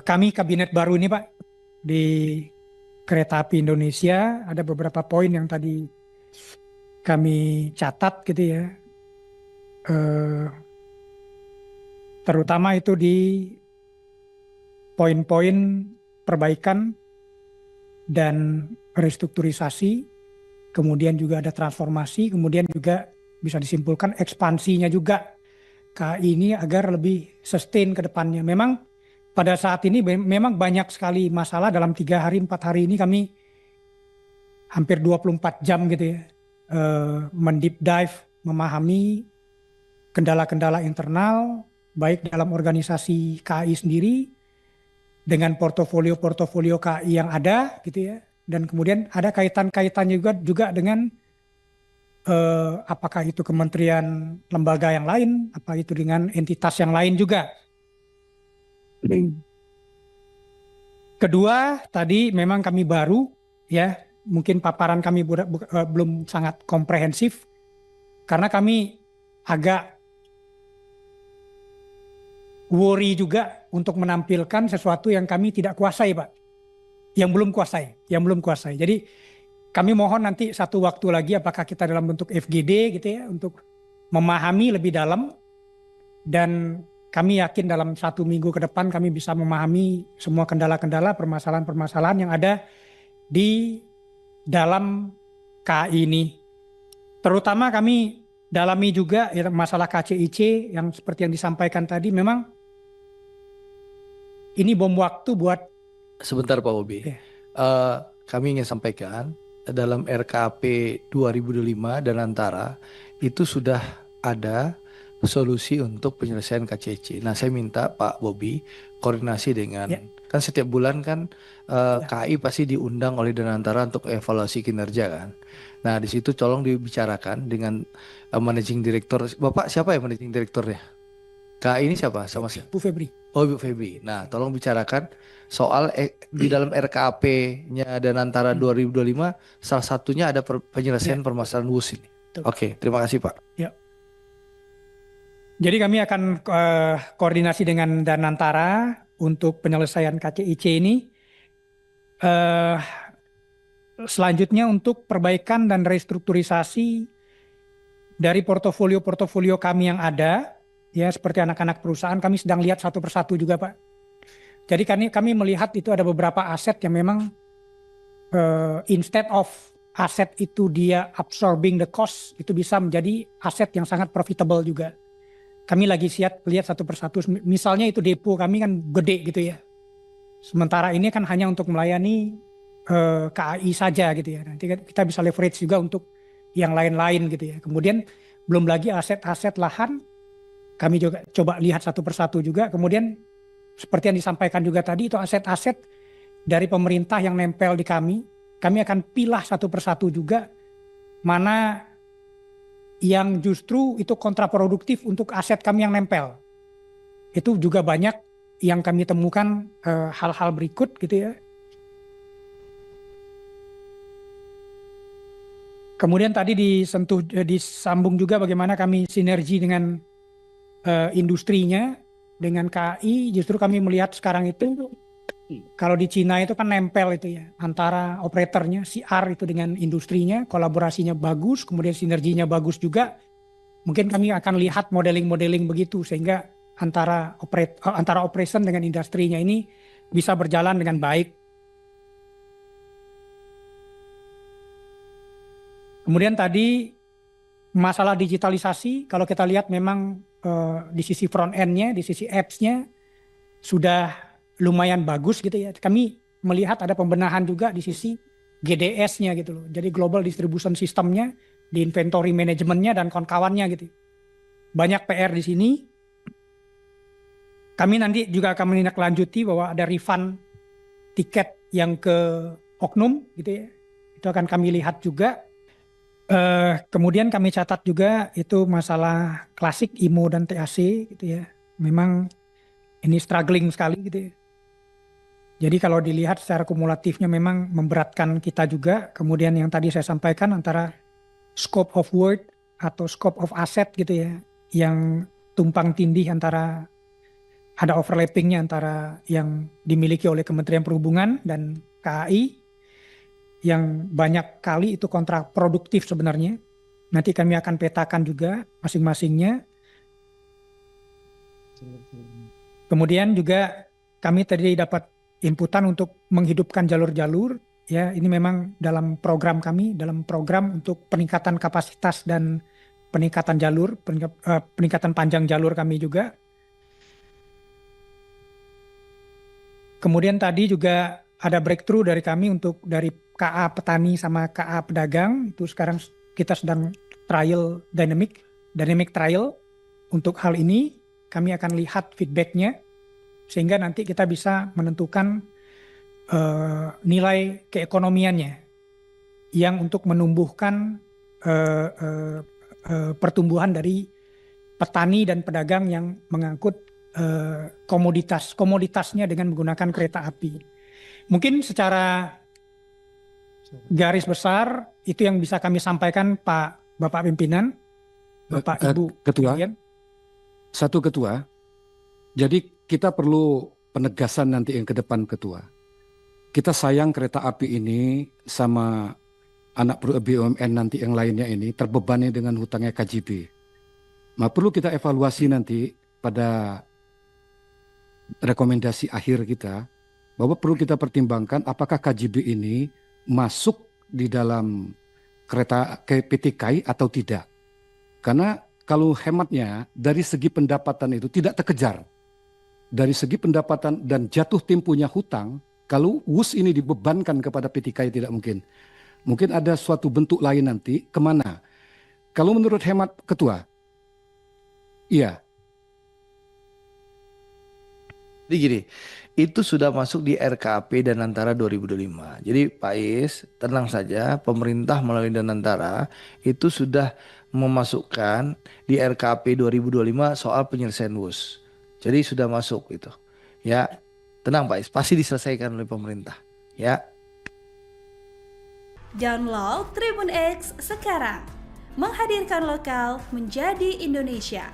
Kami kabinet baru ini Pak di Kereta Api Indonesia ada beberapa poin yang tadi kami catat gitu ya. Eh, Terutama itu di poin-poin perbaikan dan restrukturisasi, kemudian juga ada transformasi, kemudian juga bisa disimpulkan ekspansinya juga KAI ini agar lebih sustain ke depannya. Memang pada saat ini memang banyak sekali masalah dalam 3 hari 4 hari ini kami hampir 24 jam gitu ya mendeep dive memahami kendala-kendala internal baik dalam organisasi KAI sendiri dengan portofolio-portofolio KAI yang ada gitu ya, dan kemudian ada kaitan-kaitannya juga dengan apakah itu kementerian lembaga yang lain, apa itu dengan entitas yang lain juga. Kedua, tadi memang kami baru ya, mungkin paparan kami belum sangat komprehensif karena kami agak worry juga untuk menampilkan sesuatu yang kami tidak kuasai, Pak. Yang belum kuasai. Jadi kami mohon nanti satu waktu lagi apakah kita dalam bentuk FGD gitu ya untuk memahami lebih dalam, dan kami yakin dalam 1 minggu ke depan kami bisa memahami semua kendala-kendala, permasalahan-permasalahan yang ada di dalam KAI ini. Terutama kami dalami juga ya, masalah KCIC yang seperti yang disampaikan tadi, memang ini bom waktu buat. Sebentar Pak Bobi. Ya. Kami ingin sampaikan dalam RKP 2025 dan antara itu sudah ada solusi untuk penyelesaian KCC. Nah, saya minta Pak Bobi koordinasi dengan Ya. kan setiap bulan kan KAI pasti diundang oleh Danantara untuk evaluasi kinerja kan. Nah, di situ tolong dibicarakan dengan managing director. Bapak siapa ya managing directornya? KAI ini siapa? Sama siapa? Bu Febri. Oh, Ibu Febri. Nah, tolong bicarakan soal di dalam RKP-nya dan antara 2025 salah satunya ada penyelesaian permasalahan WUS ini. Betul. Oke, terima kasih Pak. Ya. Jadi kami akan koordinasi dengan Danantara untuk penyelesaian KCIC ini. Selanjutnya untuk perbaikan dan restrukturisasi dari portofolio-portofolio kami yang ada, ya seperti anak-anak perusahaan kami sedang lihat satu persatu juga Pak. Jadi kami melihat itu ada beberapa aset yang memang instead of aset itu dia absorbing the cost, itu bisa menjadi aset yang sangat profitable juga. Kami lagi lihat satu persatu. Misalnya itu depo kami kan gede gitu ya. Sementara ini kan hanya untuk melayani KAI saja gitu ya. Nanti kita bisa leverage juga untuk yang lain-lain gitu ya. Kemudian belum lagi aset-aset lahan kami juga coba lihat satu persatu juga. Kemudian seperti yang disampaikan juga tadi itu aset-aset dari pemerintah yang nempel di kami. Kami akan pilah satu persatu juga mana yang justru itu kontraproduktif untuk aset kami yang nempel. Itu juga banyak yang kami temukan hal-hal berikut gitu ya. Kemudian tadi disambung juga bagaimana kami sinergi dengan industrinya, dengan KAI. Justru kami melihat sekarang itu kalau di Cina itu kan nempel itu ya antara operatornya CR itu dengan industrinya, kolaborasinya bagus, kemudian sinerginya bagus juga. Mungkin kami akan lihat modeling-modeling begitu sehingga antara operation dengan industrinya ini bisa berjalan dengan baik. Kemudian tadi masalah digitalisasi, kalau kita lihat memang di sisi front end-nya, di sisi apps-nya sudah lumayan bagus gitu ya. Kami melihat ada pembenahan juga di sisi GDS-nya gitu loh. Jadi Global Distribution System-nya, di inventory management-nya dan kawan-kawannya gitu. Banyak PR di sini. Kami nanti juga akan menindaklanjuti bahwa ada refund tiket yang ke oknum gitu ya. Itu akan kami lihat juga. Kemudian kami catat juga itu masalah klasik IMO dan TAC gitu ya. Memang ini struggling sekali gitu ya. Jadi kalau dilihat secara kumulatifnya memang memberatkan kita juga. Kemudian yang tadi saya sampaikan antara scope of work atau scope of asset gitu ya, yang tumpang tindih antara ada overlappingnya antara yang dimiliki oleh Kementerian Perhubungan dan KAI yang banyak kali itu kontraproduktif sebenarnya. Nanti kami akan petakan juga masing-masingnya. Kemudian juga kami tadi dapat inputan untuk menghidupkan jalur-jalur. Ya, ini memang dalam program kami, dalam program untuk peningkatan kapasitas dan peningkatan jalur, peningkatan panjang jalur kami juga. Kemudian tadi juga ada breakthrough dari kami untuk dari KA petani sama KA pedagang. Itu sekarang kita sedang trial dynamic trial untuk hal ini. Kami akan lihat feedbacknya sehingga nanti kita bisa menentukan nilai keekonomiannya yang untuk menumbuhkan pertumbuhan dari petani dan pedagang yang mengangkut komoditasnya dengan menggunakan kereta api. Mungkin secara garis besar itu yang bisa kami sampaikan Bapak Pimpinan, Bapak Ibu Ketua, sekalian. satu Ketua. Jadi kita perlu penegasan nanti yang ke depan Ketua. Kita sayang kereta api ini sama anak BUMN nanti yang lainnya ini terbebani dengan hutangnya KJB. Nah, perlu kita evaluasi nanti pada rekomendasi akhir kita bahwa perlu kita pertimbangkan apakah KJB ini masuk di dalam kereta PT KAI atau tidak. Karena kalau hematnya dari segi pendapatan itu tidak terkejar. Dari segi pendapatan dan jatuh temponya hutang, kalau WUS ini dibebankan kepada PT KAI tidak mungkin. Mungkin ada suatu bentuk lain nanti kemana. Kalau menurut hemat Ketua, iya. Jadi gini, itu sudah masuk di RKAP Danantara 2025. Jadi Pak Is, tenang saja, pemerintah melalui Danantara itu sudah memasukkan di RKAP 2025 soal penyelesaian WUS. Jadi sudah masuk itu. Ya, tenang Pak Is, pasti diselesaikan oleh pemerintah. Ya. Download Tribun X sekarang. Menghadirkan lokal menjadi Indonesia.